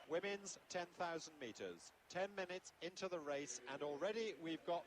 women's 10,000 meters. 10 minutes into the race, and already we've got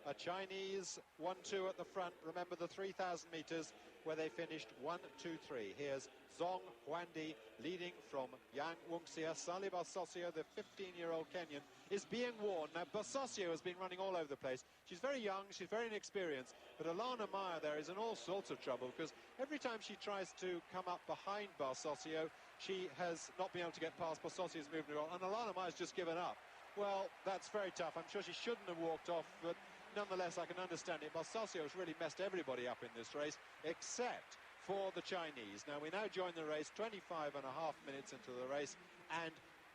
a Chinese 1-2 at the front. Remember the 3,000 meters where they finished 1-2-3. Here's Zhong Huandi leading from Wang Junxia. Sally Barsosio, the 15-year-old Kenyan, is being warned. Now, Barsosio has been running all over the place. She's very young, she's very inexperienced, but Alana Meyer there is in all sorts of trouble, because every time she tries to come up behind Barsosio, she has not been able to get past Barsosio's movement, and Alana Meyer's just given up. Well, that's very tough. I'm sure she shouldn't have walked off, but nonetheless, I can understand it. Barsosio has really messed everybody up in this race, except for the Chinese. Now, we now join the race 25.5 minutes into the race, and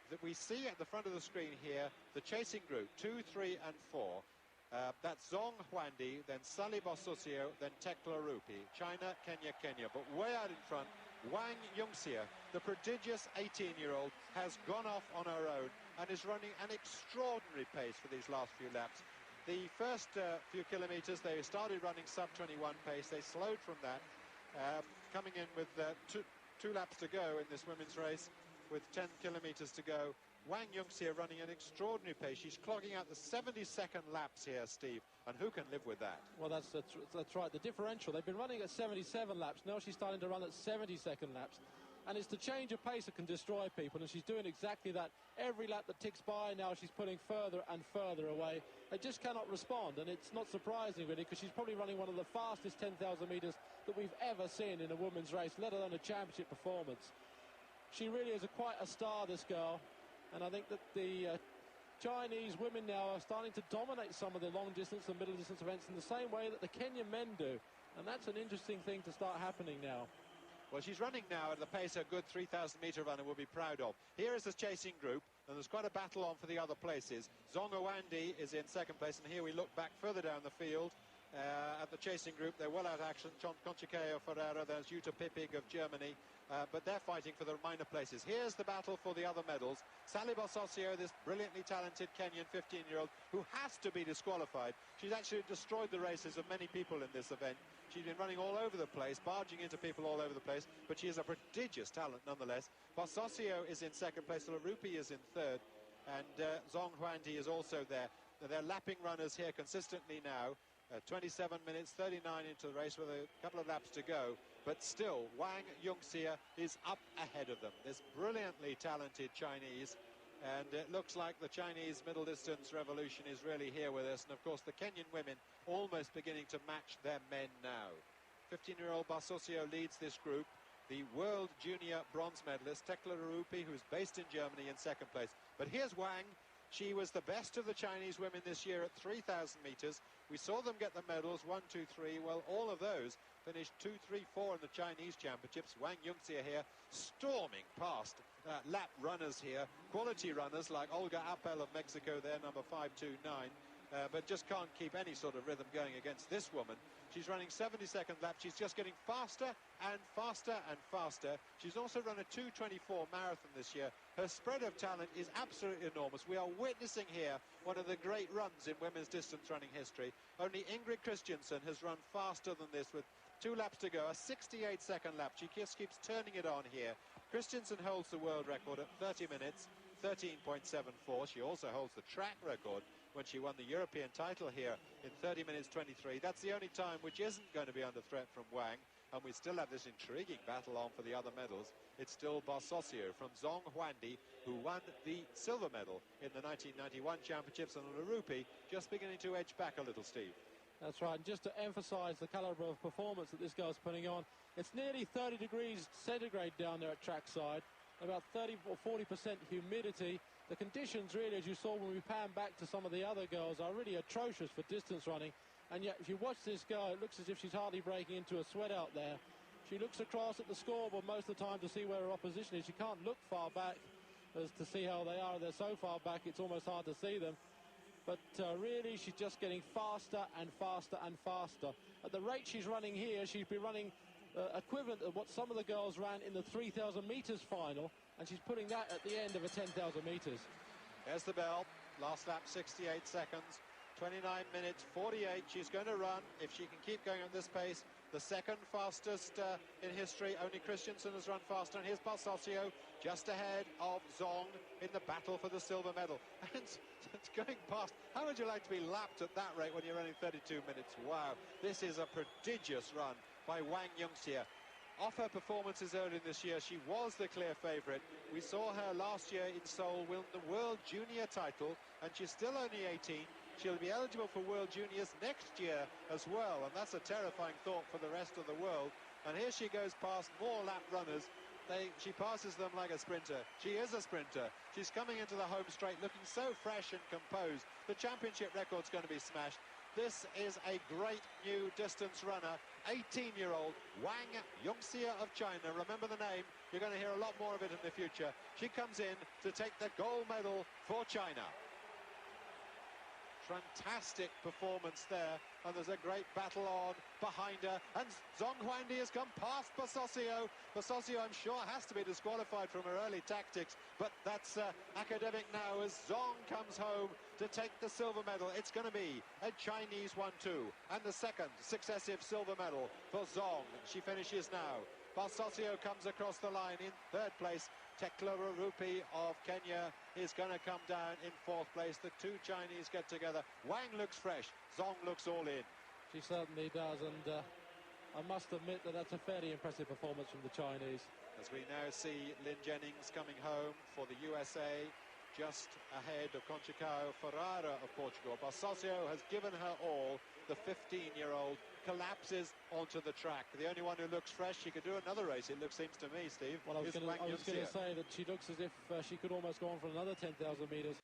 that we see at the front of the screen here the chasing group 2, 3 and 4. That's Zhong Huandi, then Sally Barsosio, then Tegla Loroupe. China, Kenya, Kenya. But way out in front, Wang Junxia, the prodigious 18-year-old, has gone off on her own and is running an extraordinary pace for these last few laps. The first few kilometres, they started running sub-21 pace. They slowed from that, coming in with two laps to go in this women's race, with 10 kilometres to go. Wang Junxia running an extraordinary pace. She's clogging out the 72nd laps here, Steve, and who can live with that? Well, that's right. The differential, they've been running at 77 laps. Now she's starting to run at 72nd laps. And it's the change of pace that can destroy people, and she's doing exactly that. Every lap that ticks by now, she's putting further and further away. They just cannot respond, and it's not surprising, really, because she's probably running one of the fastest 10,000 metres that we've ever seen in a women's race, let alone a championship performance. She really is quite a star, this girl, and I think that the Chinese women now are starting to dominate some of the long-distance and middle-distance events in the same way that the Kenyan men do, and that's an interesting thing to start happening now. Well, she's running now at the pace a good 3,000-metre runner will be proud of. Here is the chasing group, and there's quite a battle on for the other places. Zhong Huandi is in second place, and here we look back further down the field at the chasing group. They're well out of action. Conceição Ferreira, there's Uta Pippig of Germany, but they're fighting for the minor places. Here's the battle for the other medals. Sally Barsosio, this brilliantly talented Kenyan 15-year-old, who has to be disqualified. She's actually destroyed the races of many people in this event. She's been running all over the place, barging into people all over the place, but she is a prodigious talent nonetheless. Barsosio is in second place, Loroupe is in third, and Zhong Huandi is also there. They're lapping runners here consistently now. 27 minutes, 39 into the race with a couple of laps to go, but still Wang Junxia is up ahead of them. This brilliantly talented Chinese, and it looks like the Chinese middle distance revolution is really here with us, and of course the Kenyan women almost beginning to match their men now. 15-year-old Barsosio leads this group. The world junior bronze medalist Tegla Loroupe, who's based in Germany, in second place. But here's Wang. She was the best of the Chinese women this year at 3,000 metres. We saw them get the medals, 1, 2, 3. Well, all of those finished 2, 3, 4 in the Chinese championships. Wang Junxia here storming past lap runners here, quality runners like Olga Appel of Mexico there, number 529. But just can't keep any sort of rhythm going against this woman. She's running 72nd lap. She's just getting faster and faster and faster. She's also run a 2:24 marathon this year. Her spread of talent is absolutely enormous. We are witnessing here one of the great runs in women's distance running history. Only Ingrid Christiansen has run faster than this with 2 laps to go, a 68-second lap. She just keeps turning it on here. Christiansen holds the world record at 30 minutes, 13.74. She also holds the track record when she won the European title here in 30 minutes 23. That's the only time which isn't going to be under threat from Wang, and we still have this intriguing battle on for the other medals. It's still Barsosio from Zhong Huandi, who won the silver medal in the 1991 championships, and Loroupe just beginning to edge back a little, Steve. That's right, and just to emphasise the calibre of performance that this girl's putting on, it's nearly 30 degrees centigrade down there at trackside, about 30 or 40% humidity. The conditions really, as you saw when we pan back to some of the other girls, are really atrocious for distance running. And yet, if you watch this girl, it looks as if she's hardly breaking into a sweat out there. She looks across at the scoreboard most of the time to see where her opposition is. She can't look far back as to see how they are. They're so far back, it's almost hard to see them. But really, she's just getting faster and faster and faster. At the rate she's running here, she'd be running equivalent of what some of the girls ran in the 3,000 metres final, and she's putting that at the end of a 10,000 metres. There's the bell. Last lap, 68 seconds. 29 minutes, 48. She's going to run. If she can keep going at this pace, the second fastest in history. Only Christensen has run faster, and here's Barsosio just ahead of Zhong in the battle for the silver medal. And it's going past. How would you like to be lapped at that rate when you're running 32 minutes? Wow, this is a prodigious run by Wang Junxia. Off her performances earlier this year, she was the clear favourite. We saw her last year in Seoul win the World Junior title, and she's still only 18. She'll be eligible for World Juniors next year as well, and that's a terrifying thought for the rest of the world. And here she goes past more lap runners. She passes them like a sprinter. She is a sprinter. She's coming into the home straight looking so fresh and composed. The championship record's going to be smashed. This is a great new distance runner, 18-year-old Wang Junxia of China. Remember the name. You're going to hear a lot more of it in the future. She comes in to take the gold medal for China. Fantastic performance there, and there's a great battle on behind her, and Zhong Huandi has come past Barsosio. Barsosio, I'm sure, has to be disqualified from her early tactics, but that's academic now as Zhong comes home to take the silver medal. It's going to be a Chinese 1-2, and the second successive silver medal for Zhong. She finishes now. Barsosio comes across the line in third place. Tegla Loroupe of Kenya is going to come down in fourth place. The two Chinese get together. Wang looks fresh. Zhong looks all in. She certainly does, and I must admit that that's a fairly impressive performance from the Chinese. As we now see Lynn Jennings coming home for the USA, just ahead of Conceição Ferreira of Portugal. Barsosio has given her all. The 15-year-old collapses onto the track. The only one who looks fresh, she could do another race, it seems to me, Steve. Well, I was going to say that she looks as if she could almost go on for another 10,000 metres.